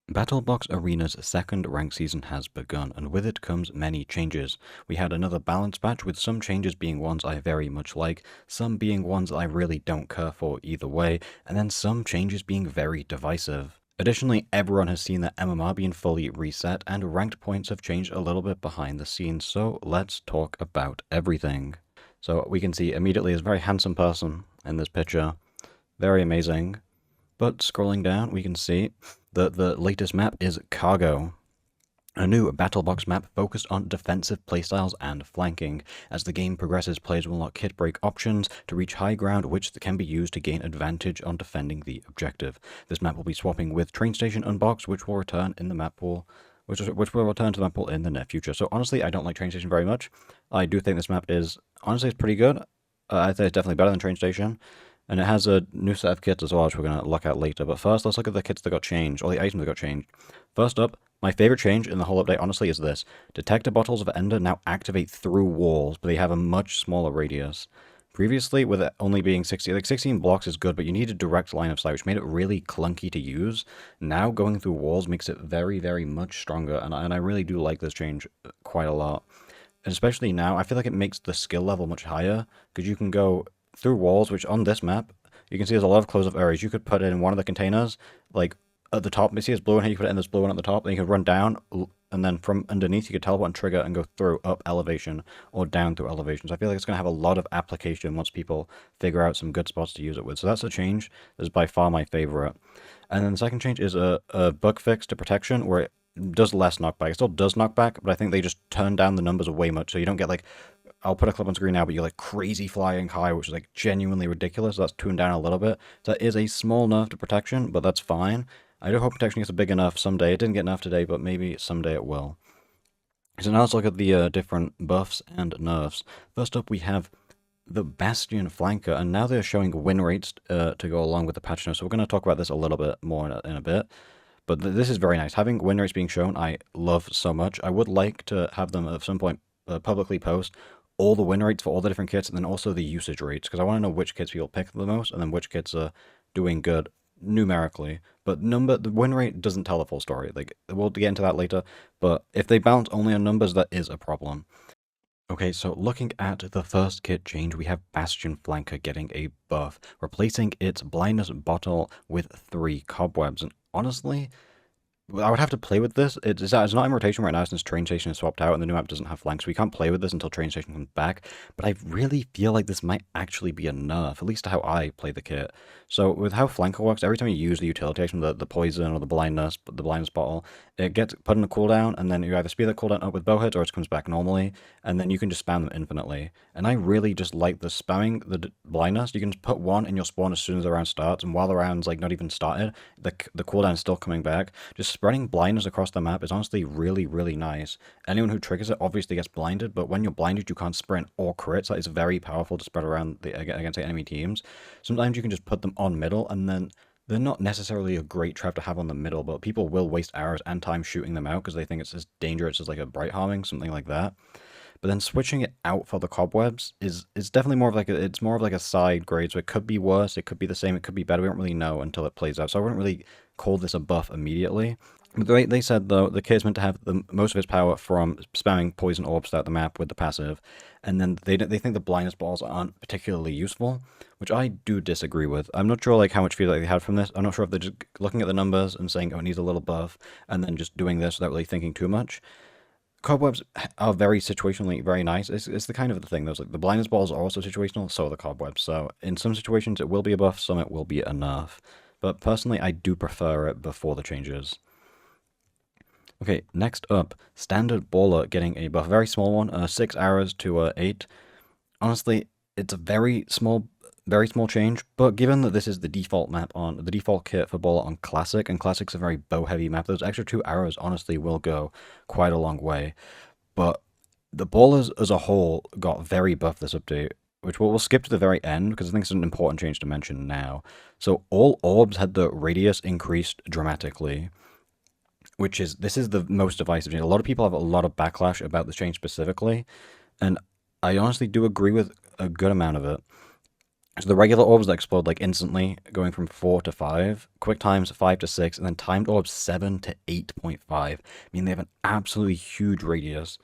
Battlebox Arena's second ranked season has begun, and with it comes many changes. We had another balance patch, with some changes being ones I very much like, some being ones I really don't care for either way, and then some changes being very divisive. Additionally, everyone has seen that MMR being fully reset, and ranked points have changed a little bit behind the scenes, so let's talk about everything. So we can see immediately is a very handsome person in this picture. Very amazing. But scrolling down, we can see that the latest map is Cargo, a new Battlebox map focused on defensive playstyles and flanking. As the game progresses, players will unlock kit break options to reach high ground, which can be used to gain advantage on defending the objective. This map will be swapping with Train Station Unbox, which will return in the map pool. Which will return to the map pool in the near future. So honestly, I don't like Train Station very much. I do think this map is, honestly, it's pretty good. I think it's definitely better than Train Station. And it has a new set of kits as well, which we're going to look at later. But first, let's look at the kits that got changed, or the items that got changed. First up, my favorite change in the whole update, honestly, is this. Detector bottles of Ender now activate through walls, but they have a much smaller radius. Previously, with it only being 16 blocks is good, but you need a direct line of sight, which made it really clunky to use. Now, going through walls makes it very, very much stronger, and I really do like this change quite a lot. And especially now, I feel like it makes the skill level much higher, because you can go through walls, which on this map, you can see there's a lot of close-up areas. You could put it in one of the containers, like at the top. You see this blue one here, you could put it in this blue one at the top, and you could run down, and then from underneath you could teleport and trigger and go through up elevation or down through elevation. So I feel like it's going to have a lot of application once people figure out some good spots to use it with. So that's a change. This is by far my favorite. And then the second change is a bug fix to protection, where it does less knockback. It still does knockback, but I think they just turn down the numbers way much, so you don't get like, I'll put a clip on screen now, but you're like crazy flying high, which is like genuinely ridiculous. So that's tuned down a little bit. So that is a small nerf to protection, but that's fine. I do hope protection gets a big enough someday. It didn't get nerfed today, but maybe someday it will. So now let's look at the different buffs and nerfs. First up, we have the Bastion Flanker, and now they're showing win rates to go along with the patch notes. So we're going to talk about this a little bit more in a bit. But this is very nice. Having win rates being shown, I love so much. I would like to have them at some point publicly post all the win rates for all the different kits, and then also the usage rates, because I want to know which kits people pick the most, and then which kits are doing good numerically. But the win rate doesn't tell the full story. Like, we'll get into that later, but if they balance only on numbers, that is a problem. Okay, so looking at the first kit change, we have Bastion Flanker getting a buff, replacing its blindness bottle with 3 cobwebs. And honestly, I would have to play with this. It's not in rotation right now since Train Station is swapped out and the new map doesn't have flanks. We can't play with this until Train Station comes back. But I really feel like this might actually be a nerf, at least to how I play the kit. So with how Flanker works, every time you use the utility item, the poison or the blindness bottle, it gets put in a cooldown, and then you either speed that cooldown up with bow hits or it comes back normally, and then you can just spam them infinitely. And I really just like the spamming the blindness. You can just put one in your spawn as soon as the round starts, and while the round's like not even started, the cooldown is still coming back. Just spreading blindness across the map is honestly really, really nice. Anyone who triggers it obviously gets blinded, but when you're blinded, you can't sprint or crit, so it's very powerful to spread around against the enemy teams. Sometimes you can just put them on middle, and then they're not necessarily a great trap to have on the middle, but people will waste arrows and time shooting them out because they think it's as dangerous as like a bright harming, something like that. But then switching it out for the cobwebs is definitely more of like it's more of like a side grade, so it could be worse, it could be the same, it could be better. We don't really know until it plays out, so I wouldn't really call this a buff immediately. But they said, though, the kit's meant to have most of its power from spamming poison orbs throughout the map with the passive, and then they think the blindness balls aren't particularly useful, which I do disagree with. I'm not sure like how much feedback they had from this. I'm not sure if they're just looking at the numbers and saying, oh, it needs a little buff, and then just doing this without really thinking too much. Cobwebs are very situationally very nice. It's the kind of the thing. There's like the blindness balls are also situational, so are the cobwebs. So in some situations it will be a buff, some it will be a nerf. But personally, I do prefer it before the changes. Okay, next up, Standard Baller getting a buff. Very small one, 6 arrows to 8. Honestly, it's a very small change, but given that this is the default map on the default kit for Baller on Classic, and Classic's a very bow-heavy map, those extra 2 arrows honestly will go quite a long way. But the Ballers as a whole got very buffed this update, which we'll skip to the very end because I think it's an important change to mention now. So all orbs had the radius increased dramatically, this is the most divisive change. A lot of people have a lot of backlash about this change specifically, and I honestly do agree with a good amount of it. So the regular orbs that explode like instantly, going from 4 to 5, quick times 5 to 6, and then timed orbs 7 to 8.5. I mean, they have an absolutely huge radius.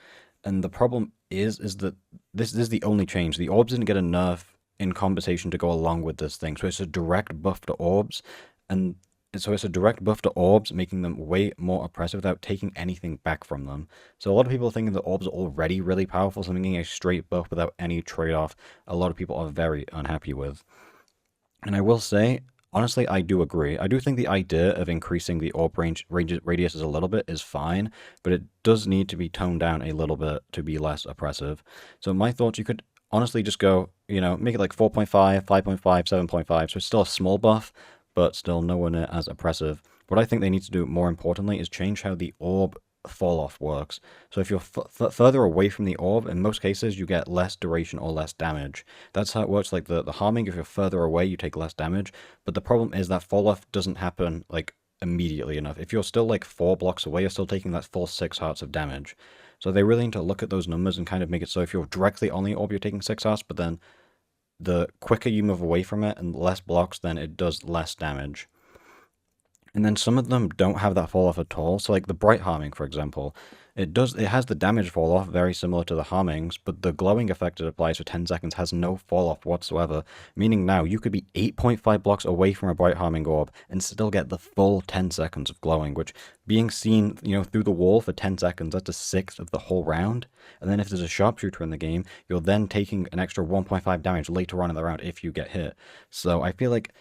And the problem is that this is the only change. The orbs didn't get a nerf in compensation to go along with this thing. So it's a direct buff to orbs, and so it's a direct buff to orbs, making them way more oppressive without taking anything back from them. So a lot of people are thinking that orbs are already really powerful, so making a straight buff without any trade-off, a lot of people are very unhappy with. And I will say, honestly, I do agree. I do think the idea of increasing the orb radiuses a little bit is fine, but it does need to be toned down a little bit to be less oppressive. So my thoughts, you could honestly just go, make it like 4.5, 5.5, 7.5. So it's still a small buff, but still nowhere near as oppressive. What I think they need to do more importantly is change how the orb fall off works. So if you're further away from the orb, in most cases you get less duration or less damage. That's how it works. Like the harming, if you're further away, you take less damage. But the problem is that fall off doesn't happen like immediately enough. If you're still like 4 blocks away, you're still taking that full 6 hearts of damage. So they really need to look at those numbers and kind of make it so if you're directly on the orb, you're taking 6 hearts, but then the quicker you move away from it and less blocks, then it does less damage. And then some of them don't have that fall off at all. So like the bright harming, for example, it has the damage fall off very similar to the harmings, but the glowing effect it applies for 10 seconds has no fall off whatsoever. Meaning now you could be 8.5 blocks away from a bright harming orb and still get the full 10 seconds of glowing, which being seen, through the wall for 10 seconds, that's a sixth of the whole round. And then if there's a sharpshooter in the game, you're then taking an extra 1.5 damage later on in the round if you get hit. So I feel like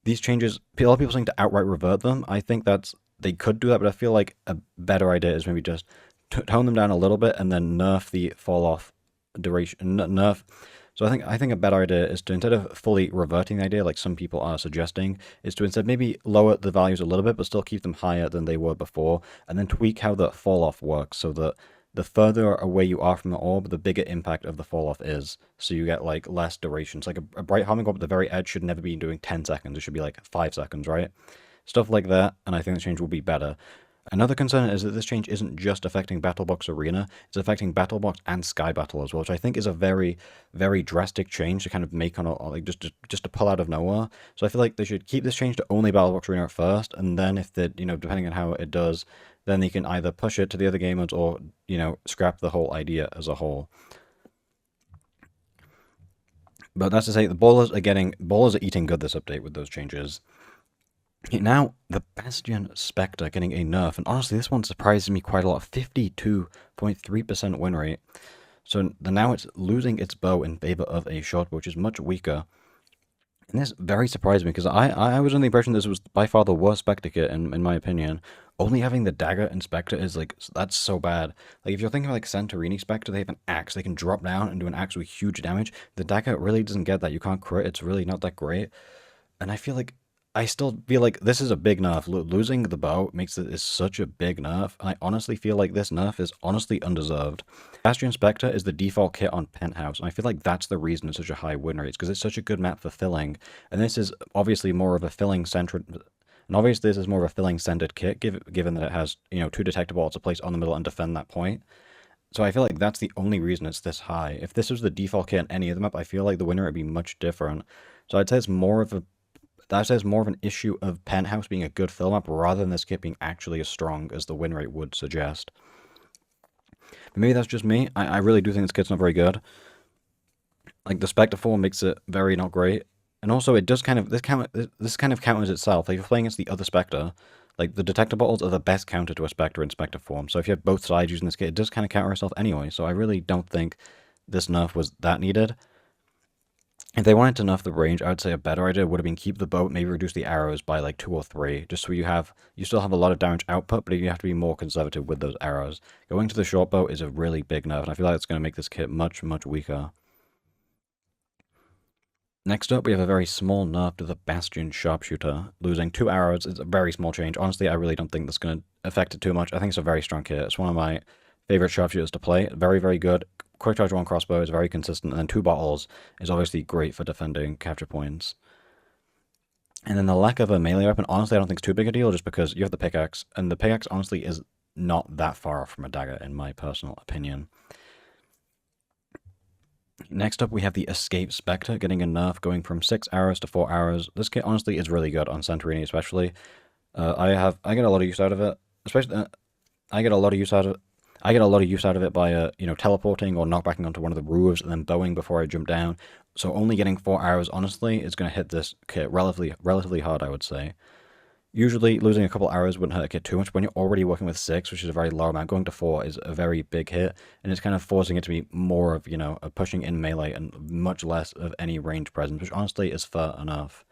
these changes, a lot of people saying to outright revert them. I think they could do that, but I feel like a better idea is maybe just tone them down a little bit and then nerf the fall off duration. Nerf. So I think a better idea is to, instead of fully reverting the idea, like some people are suggesting, is to instead maybe lower the values a little bit, but still keep them higher than they were before, and then tweak how the fall off works so that the further away you are from the orb, the bigger impact of the fall off is. So you get like less durations. Like a bright harming orb at the very edge should never be doing 10 seconds. It should be like 5 seconds, right? Stuff like that, and I think the change will be better. Another concern is that this change isn't just affecting BattleBox Arena, it's affecting BattleBox and Sky Battle as well, which I think is a very, very drastic change to kind of make on like just to pull out of nowhere. So I feel like they should keep this change to only BattleBox Arena at first, and then if they, depending on how it does, then they can either push it to the other game modes or, scrap the whole idea as a whole. But that's to say, the ballers are eating good this update with those changes. Now, the Bastion Spectre getting a nerf, and honestly, this one surprises me quite a lot. 52.3% win rate. So now it's losing its bow in favor of a short bow, which is much weaker. And this very surprised me, because I was under the impression this was by far the worst Spectre kit, in my opinion. Only having the dagger in Spectre is like, that's so bad. Like, if you're thinking of like Santorini Spectre, they have an axe. They can drop down and do an axe with huge damage. The dagger really doesn't get that. You can't crit. It's really not that great. And I still feel like this is a big nerf. Losing the bow makes it is such a big nerf. I honestly feel like this nerf is honestly undeserved. Bastion Spectre is the default kit on Penthouse, and I feel like that's the reason it's such a high win rate. It's because it's such a good map for filling, and this is obviously more of a filling centered. And obviously this is more of a filling centered kit, given that it has 2 detector bolts to place on the middle and defend that point. So I feel like that's the only reason it's this high. If this was the default kit on any other map, I feel like the winner would be much different. So I'd say it's more of an issue of Penthouse being a good fill map rather than this kit being actually as strong as the win rate would suggest. But maybe that's just me. I really do think this kit's not very good. Like, the Spectre form makes it very not great. And also, it does this kind of counters itself. Like, if you're playing against the other Spectre, like, the detector bottles are the best counter to a Spectre in Spectre form. So if you have both sides using this kit, it does kind of counter itself anyway. So I really don't think this nerf was that needed. If they wanted to nerf the range, I would say a better idea would have been keep the bow, maybe reduce the arrows by like 2 or 3, just so you still have a lot of damage output, but you have to be more conservative with those arrows. Going to the short bow is a really big nerf, and I feel like it's going to make this kit much, much weaker. Next up, we have a very small nerf to the Bastion Sharpshooter. Losing 2 arrows is a very small change. Honestly, I really don't think that's going to affect it too much. I think it's a very strong kit. It's one of my favorite sharpshooters to play. Very, very good. Quick charge 1 crossbow is very consistent, and then 2 bottles is obviously great for defending capture points. And then the lack of a melee weapon, honestly, I don't think it's too big a deal, just because you have the pickaxe, and the pickaxe honestly is not that far off from a dagger, in my personal opinion. Next up, we have the Escape Spectre getting a nerf, going from 6 arrows to 4 arrows. This kit honestly is really good on Santorini, especially. I get a lot of use out of it, especially I get a lot of use out of I get a lot of use out of it by teleporting or knockbacking onto one of the roofs and then bowing before I jump down. So only getting 4 arrows honestly is going to hit this kit relatively hard, I would say. Usually losing a couple arrows wouldn't hurt a kit too much, but when you're already working with 6, which is a very low amount, going to 4 is a very big hit, and it's kind of forcing it to be more of, a pushing in melee and much less of any range presence, which honestly is fair enough.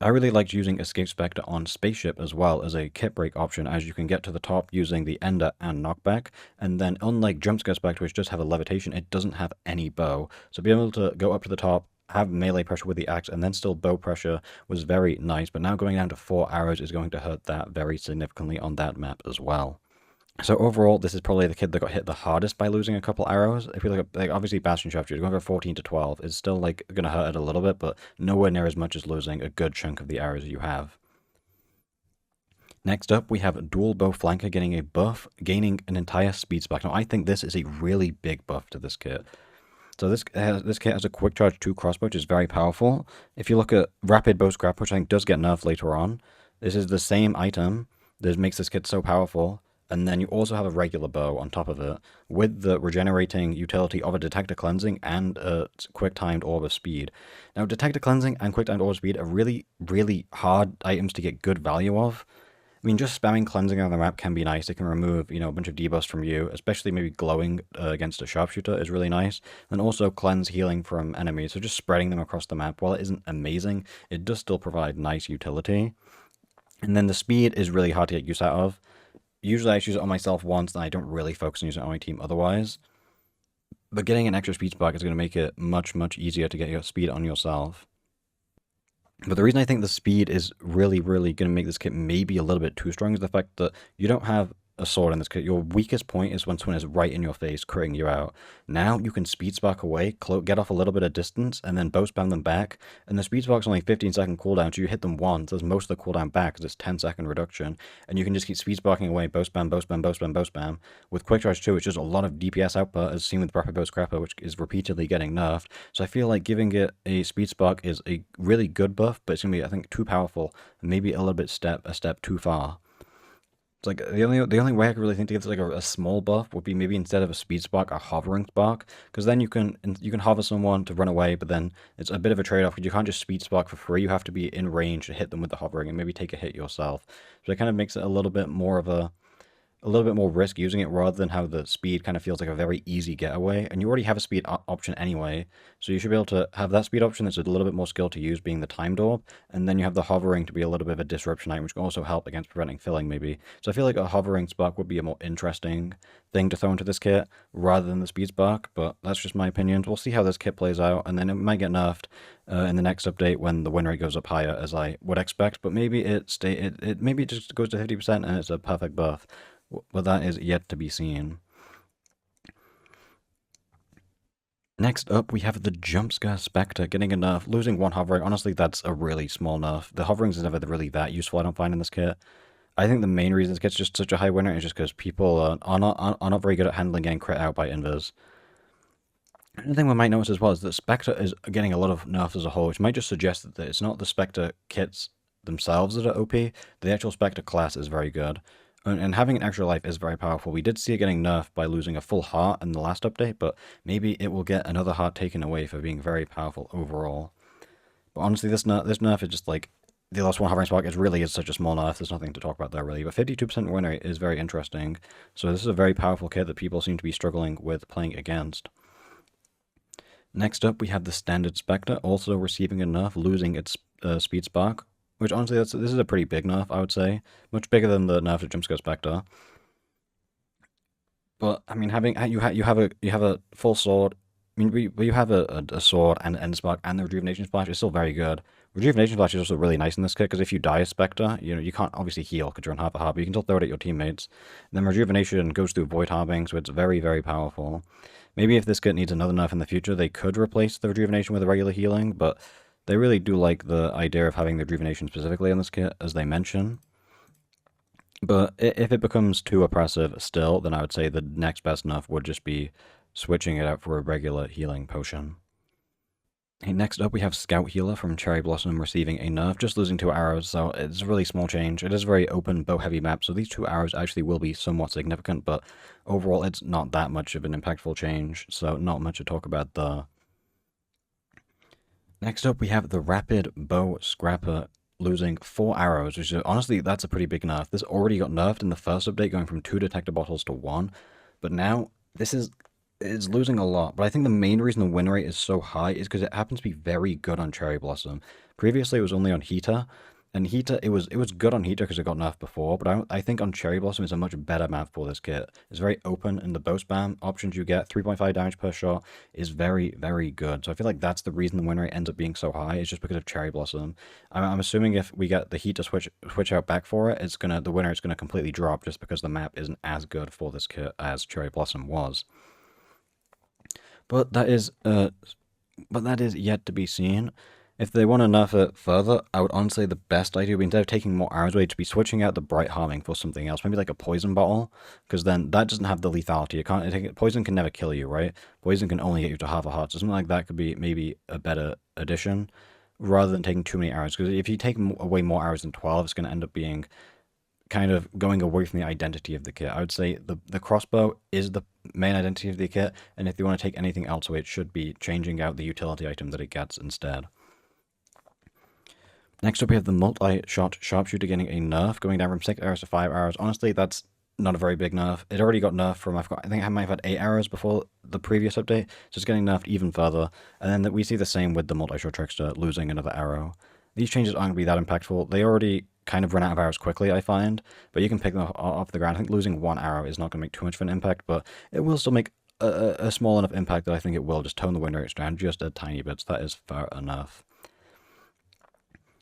I really liked using Escape Spectre on Spaceship as well as a kit break option, as you can get to the top using the Ender and Knockback, and then unlike Jumpscare Spectre, which does have a levitation, it doesn't have any bow. So being able to go up to the top, have melee pressure with the axe, and then still bow pressure was very nice, but now going down to 4 arrows is going to hurt that very significantly on that map as well. So overall, this is probably the kid that got hit the hardest by losing a couple arrows. If you look at, like, obviously Bastion Sharpshooter, going from 14 to 12 is still, like, going to hurt it a little bit, but nowhere near as much as losing a good chunk of the arrows you have. Next up, we have Dual Bow Flanker getting a buff, gaining an entire speed spike. Now, I think this is a really big buff to this kit. So this kit has a quick charge 2 crossbow, which is very powerful. If you look at Rapid Bow Scrap, which I think does get nerfed later on, this is the same item that makes this kit so powerful. And then you also have a regular bow on top of it, with the regenerating utility of a Detector Cleansing and a quick timed Orb of Speed. Now, Detector Cleansing and quick timed Orb of Speed are really, really hard items to get good value of. I mean, just spamming Cleansing on the map can be nice. It can remove, a bunch of debuffs from you, especially maybe glowing against a Sharpshooter is really nice. And also cleanse healing from enemies, so just spreading them across the map, while it isn't amazing, it does still provide nice utility. And then the speed is really hard to get use out of. Usually I choose it on myself once, and I don't really focus on using it on my team otherwise. But getting an extra speed spark is going to make it much, much easier to get your speed on yourself. But the reason I think the speed is really, really going to make this kit maybe a little bit too strong is the fact that you don't have a sword in this kit. Your weakest point is when someone is right in your face, critting you out. Now you can speed spark away, get off a little bit of distance, and then bow spam them back. And the speed spark's only 15-second cooldown, so you hit them once, there's most of the cooldown back because it's 10-second reduction. And you can just keep speed sparking away, bow spam, bow spam, bow spam, bow spam. With quick charge too, it's just a lot of DPS output, as seen with Rapid Bow Scrapper, which is repeatedly getting nerfed. So I feel like giving it a speed spark is a really good buff, but it's going to be, I think, too powerful, and maybe a little bit a step too far. It's like the only way I could really think to give this like a small buff would be maybe instead of a speed spark, a hovering spark, because then you can hover someone to run away, but then it's a bit of a trade-off because you can't just speed spark for free. You have to be in range to hit them with the hovering and maybe take a hit yourself. So it kind of makes it a little bit more of a little bit more risk using it rather than how the speed kind of feels like a very easy getaway. And you already have a speed option anyway, so you should be able to have that speed option that's a little bit more skill to use, being the timed orb, and then you have the hovering to be a little bit of a disruption item, which can also help against preventing filling maybe. So I feel like a hovering spark would be a more interesting thing to throw into this kit rather than the speed spark, but that's just my opinion. We'll see how this kit plays out, and then it might get nerfed in the next update when the win rate goes up higher, as I would expect, but maybe it maybe just goes to 50% and it's a perfect buff. But that is yet to be seen. Next up, we have the Jumpscare Spectre getting a nerf, losing 1 hovering. Honestly, that's a really small nerf. The hoverings is never really that useful, I don't find, in this kit. I think the main reason this kit's just such a high winner is just because people are not very good at handling getting crit out by invis. Another thing we might notice as well is that Spectre is getting a lot of nerfs as a whole, which might just suggest that it's not the Spectre kits themselves that are OP. The actual Spectre class is very good. And having an extra life is very powerful. We did see it getting nerfed by losing a full heart in the last update, but maybe it will get another heart taken away for being very powerful overall. But honestly, this nerf is just like, the last 1 hovering spark really is such a small nerf, there's nothing to talk about there really. But 52% win rate is very interesting. So this is a very powerful kit that people seem to be struggling with playing against. Next up, we have the Standard Spectre, also receiving a nerf, losing its speed spark. Which honestly, this is a pretty big nerf, I would say. Much bigger than the nerf of Jumpscare Spectre. But I mean, you have a full sword. I mean, you have a sword and an end spark and the rejuvenation splash is still very good. Rejuvenation splash is also really nice in this kit because if you die as Spectre, you can't obviously heal because you're on half a heart, but you can still throw it at your teammates. And then rejuvenation goes through void harping, so it's very, very powerful. Maybe if this kit needs another nerf in the future, they could replace the rejuvenation with a regular healing, but they really do like the idea of having the rejuvenation specifically on this kit, as they mention. But if it becomes too oppressive still, then I would say the next best nerf would just be switching it out for a regular healing potion. Okay, next up we have Scout Healer from Cherry Blossom receiving a nerf, just losing 2 arrows, so it's a really small change. It is a very open, bow-heavy map, so these 2 arrows actually will be somewhat significant, but overall it's not that much of an impactful change, so not much to talk about there. Next up we have the Rapid Bow Scrapper losing 4 arrows, which is, honestly, that's a pretty big nerf. This already got nerfed in the first update, going from 2 detector bottles to 1, but now it's losing a lot. But I think the main reason the win rate is so high is because it happens to be very good on Cherry Blossom. Previously it was only on Heater, and Heater, it was good on Heater because it got nerfed before, but I think on Cherry Blossom it's a much better map for this kit. It's very open, and the bow spam options you get, 3.5 damage per shot, is very, very good. So I feel like that's the reason the win rate ends up being so high, is just because of Cherry Blossom. I'm assuming if we get the Heater switch out back for it, the win rate's gonna completely drop just because the map isn't as good for this kit as Cherry Blossom was. But that is yet to be seen. If they want to nerf it further, I would honestly say the best idea would be, instead of taking more arrows away, to be switching out the bright harming for something else, maybe like a poison bottle, because then that doesn't have the lethality. Poison can never kill you, right? Poison can only get you to half a heart, so something like that could be maybe a better addition, rather than taking too many arrows, because if you take away more arrows than 12, it's going to end up being kind of going away from the identity of the kit. I would say the crossbow is the main identity of the kit, and if you want to take anything else away, it should be changing out the utility item that it gets instead. Next up, we have the multi-shot sharpshooter getting a nerf, going down from 6 arrows to 5 arrows. Honestly, that's not a very big nerf. It already got nerfed from, I think I might have had 8 arrows before the previous update, so it's getting nerfed even further. And then we see the same with the multi-shot trickster losing another arrow. These changes aren't going to be that impactful. They already kind of run out of arrows quickly, I find, but you can pick them off the ground. I think losing 1 arrow is not going to make too much of an impact, but it will still make a small enough impact that I think it will just tone the win rates down just a tiny bit, so that is fair enough.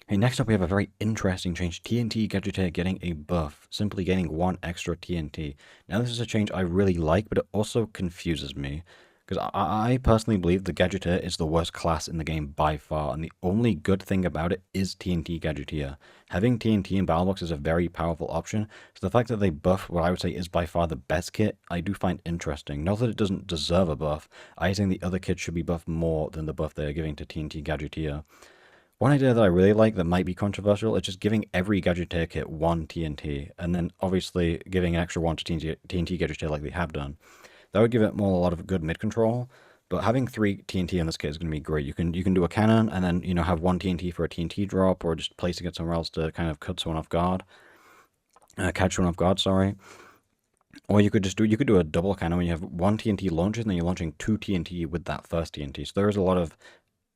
Okay, next up we have a very interesting change. TNT Gadgeteer getting a buff, simply gaining 1 extra TNT. Now this is a change I really like, but it also confuses me, because I personally believe the Gadgeteer is the worst class in the game by far, and the only good thing about it is TNT Gadgeteer. Having TNT in Battlebox is a very powerful option, so the fact that they buff what I would say is by far the best kit, I do find interesting. Not that it doesn't deserve a buff, I think the other kits should be buffed more than the buff they are giving to TNT Gadgeteer. One idea that I really like that might be controversial is just giving every Gadgeteer kit 1 TNT, and then obviously giving an extra 1 to TNT Gadgeteer like they have done. That would give it a lot of good mid control, but having 3 TNT in this kit is going to be great. You can do a cannon, and then, have 1 TNT for a TNT drop, or just placing it somewhere else to kind of cut someone off guard. Catch someone off guard, sorry. Or you could do a double cannon when you have 1 TNT launches, and then you're launching 2 TNT with that first TNT. So there is a lot of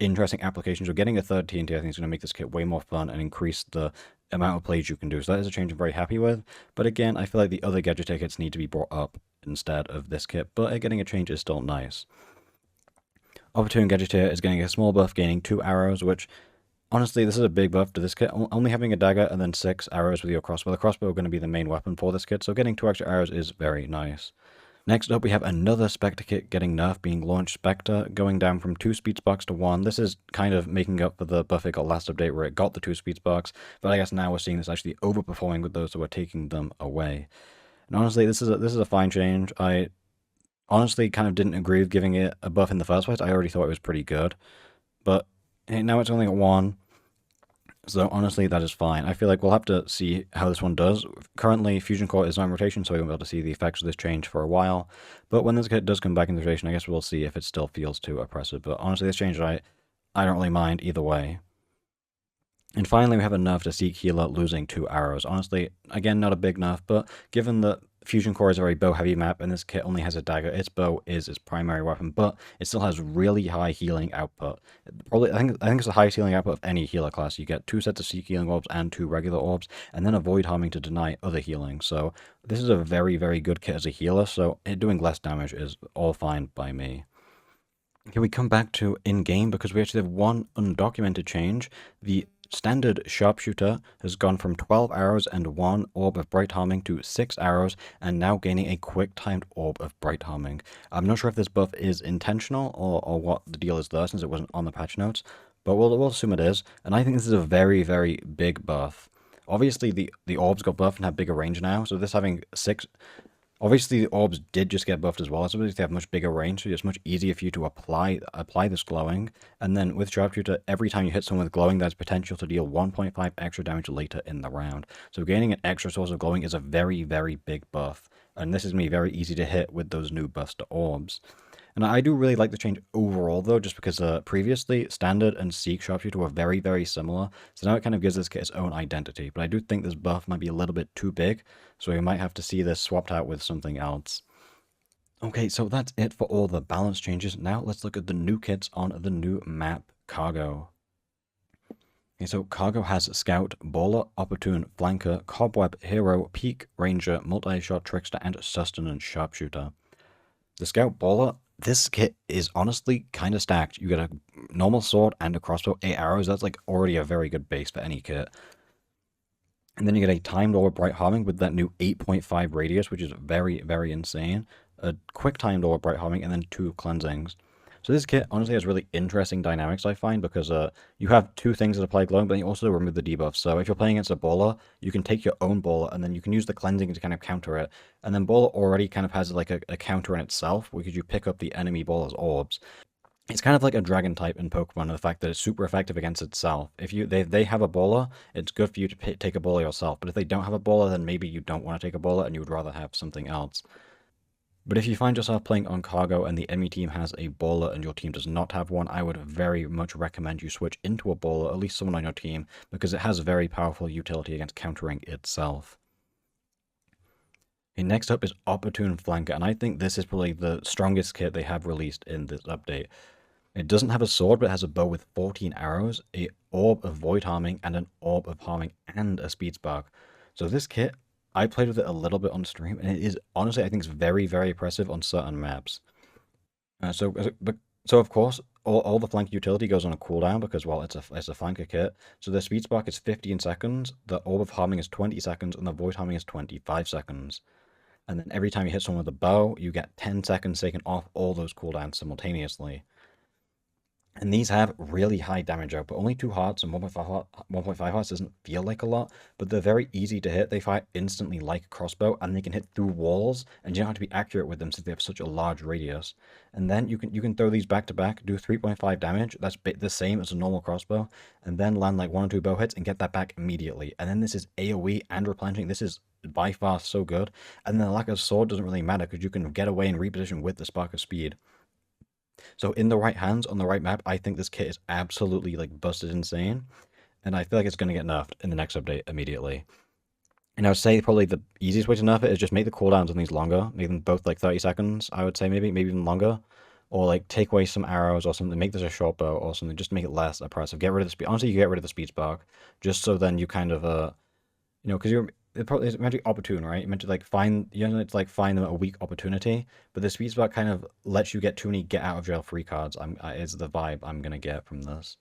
interesting applications. So getting a 3rd TNT, I think, is going to make this kit way more fun and increase the amount of plays you can do. So that is a change I'm very happy with. But again, I feel like the other Gadgeteer kits need to be brought up instead of this kit, but getting a change is still nice. Opportune Gadgeteer is getting a small buff, gaining 2 arrows, which, honestly, this is a big buff to this kit. Only having a dagger and then 6 arrows with your crossbow. The crossbow are going to be the main weapon for this kit, so getting 2 extra arrows is very nice. Next up, we have another Spectre kit getting nerfed, being launched Spectre, going down from 2 speed sparks to 1. This is kind of making up for the buff it got last update where it got the 2 speed sparks, but I guess now we're seeing this actually overperforming with those who are taking them away. And honestly, this is a fine change. I honestly kind of didn't agree with giving it a buff in the first place. I already thought it was pretty good, but now it's only at 1. So honestly, that is fine. I feel like we'll have to see how this one does. Currently, Fusion Core is on rotation, so we won't be able to see the effects of this change for a while. But when this kit does come back into rotation, I guess we'll see if it still feels too oppressive. But honestly, this change, I don't really mind either way. And finally, we have a nerf to Seek Healer losing 2 arrows. Honestly, again, not a big nerf, but given that Fusion Core is a very bow-heavy map, and this kit only has a dagger, its bow is its primary weapon, but it still has really high healing output. I think it's the highest healing output of any healer class. You get 2 sets of Seek Healing Orbs and 2 regular orbs, and then avoid harming to deny other healing. So this is a very, very good kit as a healer, so it doing less damage is all fine by me. Okay, we come back to in-game because we actually have one undocumented change. The standard sharpshooter has gone from 12 arrows and 1 orb of bright harming to 6 arrows and now gaining a quick timed orb of bright harming. I'm not sure if this buff is intentional or what the deal is there since it wasn't on the patch notes, but we'll assume it is, and I think this is a very, very big buff. Obviously the orbs got buffed and have bigger range now, so this having 6... Obviously, the orbs did just get buffed as well. It's ability to have much bigger range, so it's much easier for you to apply this glowing. And then with Sharpshooter, every time you hit someone with glowing, there's potential to deal 1.5 extra damage later in the round. So gaining an extra source of glowing is a very, very big buff. And this is going to be very easy to hit with those new buffs to orbs. And I do really like the change overall, though, just because previously Standard and Seek Sharpshooter were very, very similar. So now it kind of gives this kit its own identity. But I do think this buff might be a little bit too big, so we might have to see this swapped out with something else. Okay, so that's it for all the balance changes. Now let's look at the new kits on the new map, Cargo. Okay, so Cargo has Scout, Baller, Opportune, Flanker, Cobweb, Hero, Peak, Ranger, Multi-Shot, Trickster, and Sustenance Sharpshooter. The Scout Baller, this kit is honestly kind of stacked. You get a normal sword and a crossbow, 8 arrows. That's like already a very good base for any kit. And then you get a timed orb bright harming with that new 8.5 radius, which is very, very insane. A quick timed orb bright harming, and then 2 cleansings. So this kit honestly has really interesting dynamics, I find, because you have 2 things that apply glowing, but you also remove the debuff. So if you're playing against a Baller, you can take your own Baller, and then you can use the cleansing to kind of counter it. And then Baller already kind of has like a counter in itself, because you pick up the enemy Baller's orbs. It's kind of like a dragon type in Pokemon, and the fact that it's super effective against itself. If they have a Baller, it's good for you to take a Baller yourself. But if they don't have a Baller, then maybe you don't want to take a Baller, and you would rather have something else. But if you find yourself playing on Cargo and the enemy team has a Baller and your team does not have one, I would very much recommend you switch into a Baller, at least someone on your team, because it has very powerful utility against countering itself. Okay, next up is Opportune Flanker, and I think this is probably the strongest kit they have released in this update. It doesn't have a sword, but it has a bow with 14 arrows, an orb of void harming, and an orb of harming, and a speed spark. So this kit, I played with it a little bit on stream, and it is honestly, I think, it's very, very impressive on certain maps. So of course, all the flank utility goes on a cooldown because, well, it's a flanker kit. So the speed spark is 15 seconds, the orb of harming is 20 seconds, and the void harming is 25 seconds. And then every time you hit someone with a bow, you get 10 seconds taken off all those cooldowns simultaneously. And these have really high damage output. Only 2 hearts and 1.5 hearts doesn't feel like a lot, but they're very easy to hit. They fire instantly like a crossbow, and they can hit through walls, and you don't have to be accurate with them since they have such a large radius. And then you can throw these back to back, do 3.5 damage. That's the same as a normal crossbow, and then land like 1 or 2 bow hits and get that back immediately. And then this is AoE and replenishing. This is by far so good. And then the lack of sword doesn't really matter because you can get away and reposition with the spark of speed. So in the right hands, on the right map, I think this kit is absolutely like busted insane. And I feel like it's going to get nerfed in the next update immediately. And I would say probably the easiest way to nerf it is just make the cooldowns on these longer. Make them both like 30 seconds, I would say maybe even longer. Or like take away some arrows or something. Make this a short bow or something. Just to make it less oppressive. Get rid of the speed. Honestly, you get rid of the speed spark. Just so then you kind of, because it's meant to be opportune, right? You're meant to like find find them a weak opportunity, but the speed spark kind of lets you get too many get out of jail free cards. Is the vibe I'm gonna get from this.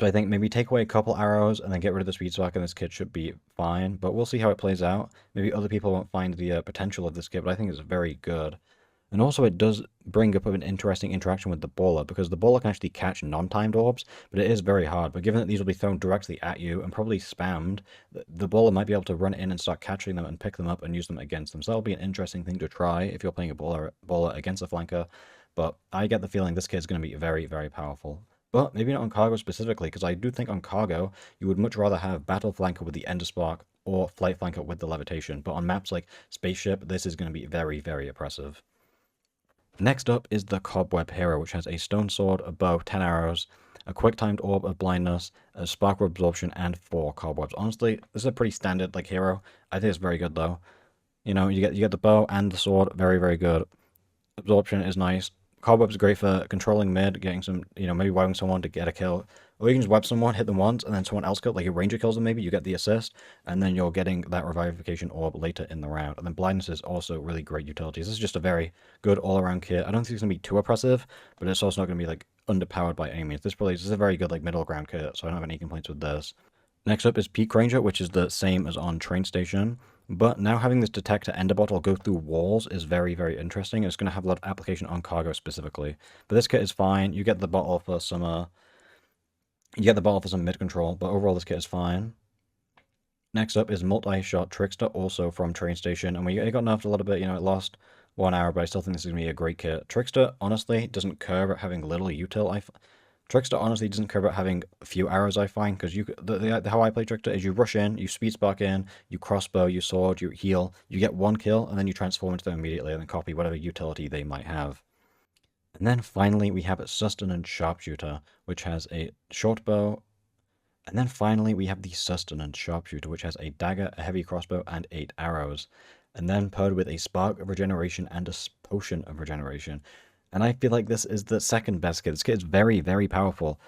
So I think maybe take away a couple arrows and then get rid of the speed spark, and this kit should be fine. But we'll see how it plays out. Maybe other people won't find the potential of this kit, but I think it's very good. And also it does bring up an interesting interaction with the Baller, because the Baller can actually catch non-timed orbs, but it is very hard. But given that these will be thrown directly at you and probably spammed, the Baller might be able to run in and start catching them and pick them up and use them against them. So that'll be an interesting thing to try if you're playing a Baller against a flanker. But I get the feeling this kit is going to be very, very powerful. But maybe not on Cargo specifically, because I do think on Cargo, you would much rather have Battle Flanker with the Ender Spark or Flight Flanker with the Levitation. But on maps like Spaceship, this is going to be very, very oppressive. Next up is the Cobweb Hero, which has a stone sword, a bow, 10 arrows, a quick timed orb of blindness, a spark of absorption, and 4 cobwebs. Honestly, this is a pretty standard like hero. I think it's very good though. You know, you get the bow and the sword, very, very good. Absorption is nice. Cobweb's great for controlling mid, getting some, maybe webbing someone to get a kill. Or you can just web someone, hit them once, and then someone else kills, like your ranger kills them maybe, you get the assist, and then you're getting that revivification orb later in the round. And then blindness is also really great utility. This is just a very good all-around kit. I don't think it's going to be too oppressive, but it's also not going to be like underpowered by any means. This is a very good like middle ground kit, so I don't have any complaints with this. Next up is Peak Ranger, which is the same as on Train Station. But now having this detect to ender bottle go through walls is very, very interesting. It's going to have a lot of application on Cargo specifically. But this kit is fine. You get the bottle for some mid control, but overall this kit is fine. Next up is Multi-Shot Trickster, also from Train Station, and it got nerfed a little bit, it lost 1 hour, but I still think this is going to be a great kit. Trickster, honestly, doesn't care about having little util, Trickster honestly doesn't care about having a few arrows, I find, because how I play Trickster is you rush in, you speed spark in, you crossbow, you sword, you heal, you get one kill, and then you transform into them immediately, and then copy whatever utility they might have. And then finally, we have Sustenance Sharpshooter, which has a short bow. And then finally, we have the Sustenance Sharpshooter, which has a dagger, a heavy crossbow, and 8 arrows. And then paired with a Spark of Regeneration and a Potion of Regeneration. And I feel like this is the second best kit. This kit is very, very powerful.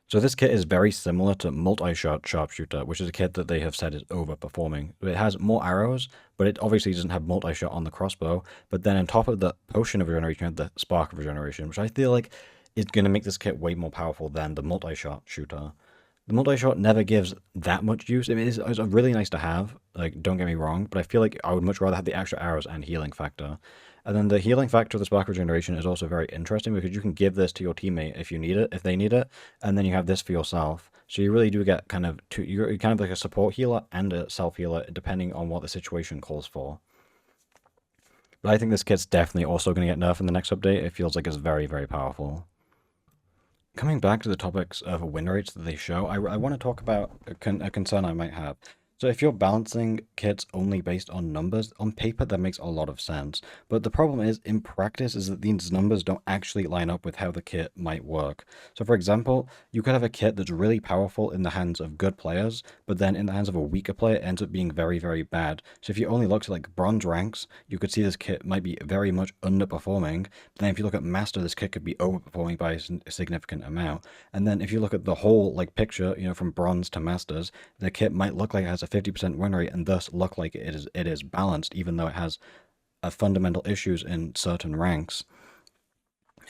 So this kit is very similar to Multi-Shot Sharpshooter, which is a kit that they have said is overperforming. It has more arrows, but it obviously doesn't have multi-shot on the crossbow. But then on top of the Potion of Regeneration, you have the Spark of Regeneration, which I feel like is going to make this kit way more powerful than the Multi-Shot shooter. The multi-shot never gives that much use. I mean, it's really nice to have, like, don't get me wrong, but I feel like I would much rather have the extra arrows and healing factor. And then the healing factor of the Spark Regeneration is also very interesting because you can give this to your teammate if you need it, if they need it, and then you have this for yourself. So you really do get kind of you're kind of like a support healer and a self healer depending on what the situation calls for. But I think this kit's definitely also going to get nerfed in the next update. It feels like it's very, very powerful. Coming back to the topics of win rates that they show, I want to talk about a concern I might have. So if you're balancing kits only based on numbers, on paper that makes a lot of sense. But the problem is, in practice, is that these numbers don't actually line up with how the kit might work. So for example, you could have a kit that's really powerful in the hands of good players, but then in the hands of a weaker player, it ends up being very, very bad. So if you only look at like bronze ranks, you could see this kit might be very much underperforming. But then if you look at master, this kit could be overperforming by a significant amount. And then if you look at the whole like picture, from bronze to masters, the kit might look like it has a 50% win rate and thus look like it is balanced, even though it has fundamental issues in certain ranks.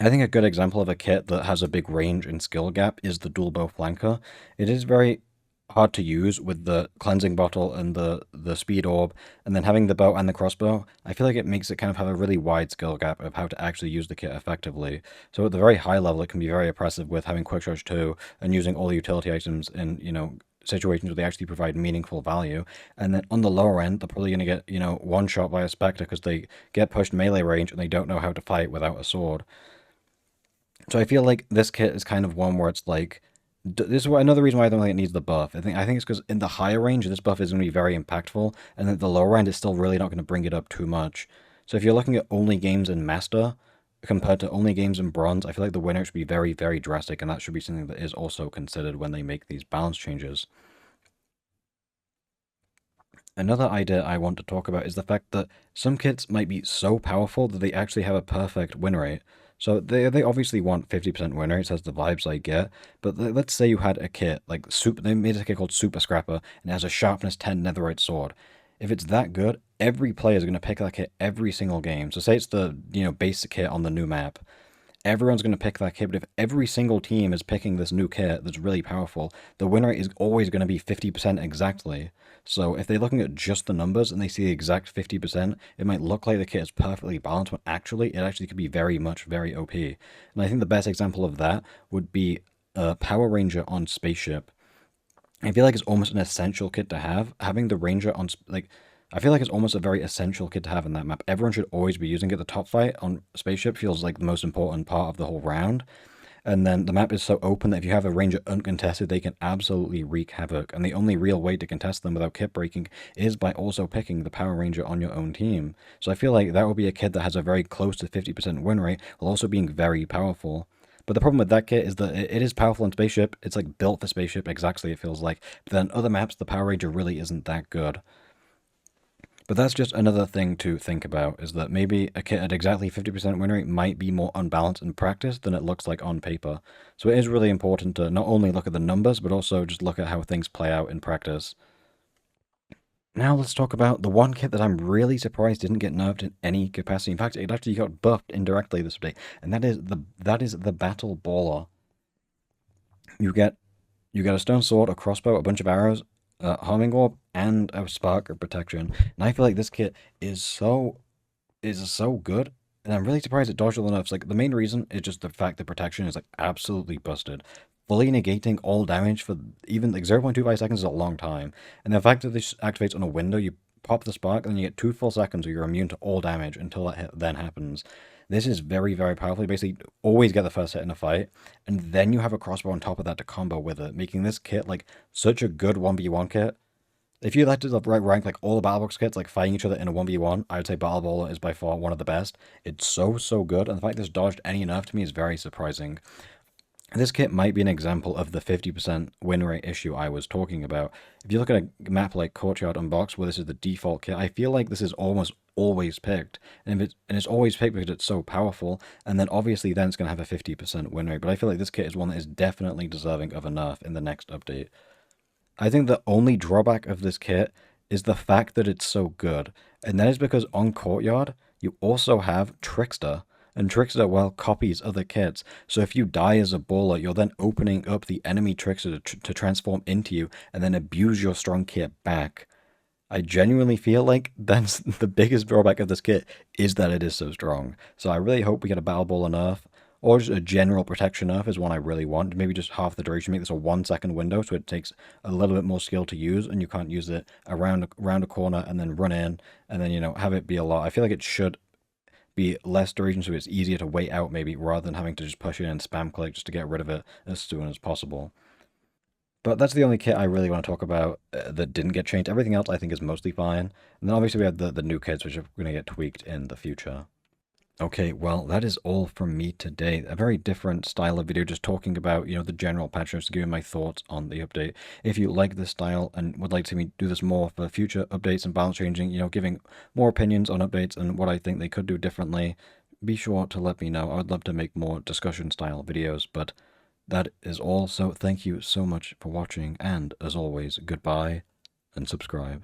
I think a good example of a kit that has a big range and skill gap is the dual bow flanker. It is very hard to use with the cleansing bottle and the speed orb, and then having the bow and the crossbow. I feel like it makes it kind of have a really wide skill gap of how to actually use the kit effectively. So at the very high level, it can be very oppressive with having quick charge 2 and using all the utility items in, situations where they actually provide meaningful value. And then on the lower end, they're probably going to get, one shot by a Spectre because they get pushed melee range and they don't know how to fight without a sword. So I feel like this kit is kind of one where it's like, this is another reason why I don't think it needs the buff. I think it's because in the higher range, this buff is going to be very impactful, and then the lower end is still really not going to bring it up too much. So if you're looking at only games in Master compared to only games in Bronze, I feel like the winner should be very, very drastic, and that should be something that is also considered when they make these balance changes. Another idea I want to talk about is the fact that some kits might be so powerful that they actually have a perfect win rate. So they obviously want 50% win rates, as the vibes I get, but let's say you had a kit, like they made a kit called Super Scrapper, and it has a Sharpness 10 Netherite Sword. If it's that good, every player is going to pick that kit every single game. So say it's the, basic kit on the new map. Everyone's going to pick that kit, but if every single team is picking this new kit that's really powerful, the win rate is always going to be 50% exactly. So if they're looking at just the numbers and they see the exact 50%, it might look like the kit is perfectly balanced, but actually, it actually could be very much, very OP. And I think the best example of that would be a Power Ranger on Spaceship. I feel like it's almost an essential kit to have. Having the Ranger on, I feel like it's almost a very essential kit to have in that map. Everyone should always be using it. The top fight on Spaceship feels like the most important part of the whole round. And then the map is so open that if you have a Ranger uncontested, they can absolutely wreak havoc. And the only real way to contest them without kit breaking is by also picking the Power Ranger on your own team. So I feel like that will be a kit that has a very close to 50% win rate, while also being very powerful. But the problem with that kit is that it is powerful in Spaceship. It's like built for Spaceship exactly, it feels like. But then other maps, the Power Ranger really isn't that good. But that's just another thing to think about, is that maybe a kit at exactly 50% win rate might be more unbalanced in practice than it looks like on paper. So it is really important to not only look at the numbers, but also just look at how things play out in practice. Now let's talk about the one kit that I'm really surprised didn't get nerfed in any capacity. In fact, it actually got buffed indirectly this update, and that is the Battle Baller. You get a stone sword, a crossbow, a bunch of arrows, homing orb, and a spark of protection. And I feel like this kit is so good, and I'm really surprised it dodged all the nerfs. Like the main reason is just the fact that protection is like absolutely busted. fully negating all damage for even like 0.25 seconds is a long time. And the fact that this activates on a window, you pop the spark, and you get 2 full seconds where you're immune to all damage until that then happens. This is very, very powerful. You basically always get the first hit in a fight, and then you have a crossbow on top of that to combo with it, making this kit like such a good 1v1 kit. If you like to rank like all the Battlebox kits, like fighting each other in a 1v1, I would say Battle Bowler is by far one of the best. It's so, so good, and the fact that it's dodged any nerf to me is very surprising. This kit might be an example of the 50% win rate issue I was talking about. If you look at a map like Courtyard Unbox, where this is the default kit, I feel like this is almost always picked. And it's always picked because it's so powerful, and then obviously then it's going to have a 50% win rate. But I feel like this kit is one that is definitely deserving of a nerf in the next update. I think the only drawback of this kit is the fact that it's so good. And that is because on Courtyard, you also have Trickster. And Trickster, well, copies other kits. So if you die as a bowler, you're then opening up the enemy Trickster to transform into you and then abuse your strong kit back. I genuinely feel like that's the biggest drawback of this kit is that it is so strong. So I really hope we get a Battle Bowler nerf, or just a general protection nerf is one I really want. Maybe just half the duration, make this a 1 second window so it takes a little bit more skill to use and you can't use it around a corner and then run in and then, have it be a lot. I feel like it should be less duration so it's easier to wait out maybe rather than having to just push in and spam click just to get rid of it as soon as possible. But that's the only kit I really want to talk about that didn't get changed. Everything else I think is mostly fine. And then obviously we have the new kits which are going to get tweaked in the future. Okay, well, that is all from me today. A very different style of video, just talking about, the general patch notes, to give you my thoughts on the update. If you like this style and would like to see me do this more for future updates and balance changing, giving more opinions on updates and what I think they could do differently, be sure to let me know. I would love to make more discussion style videos, but that is all. So thank you so much for watching, and as always, goodbye and subscribe.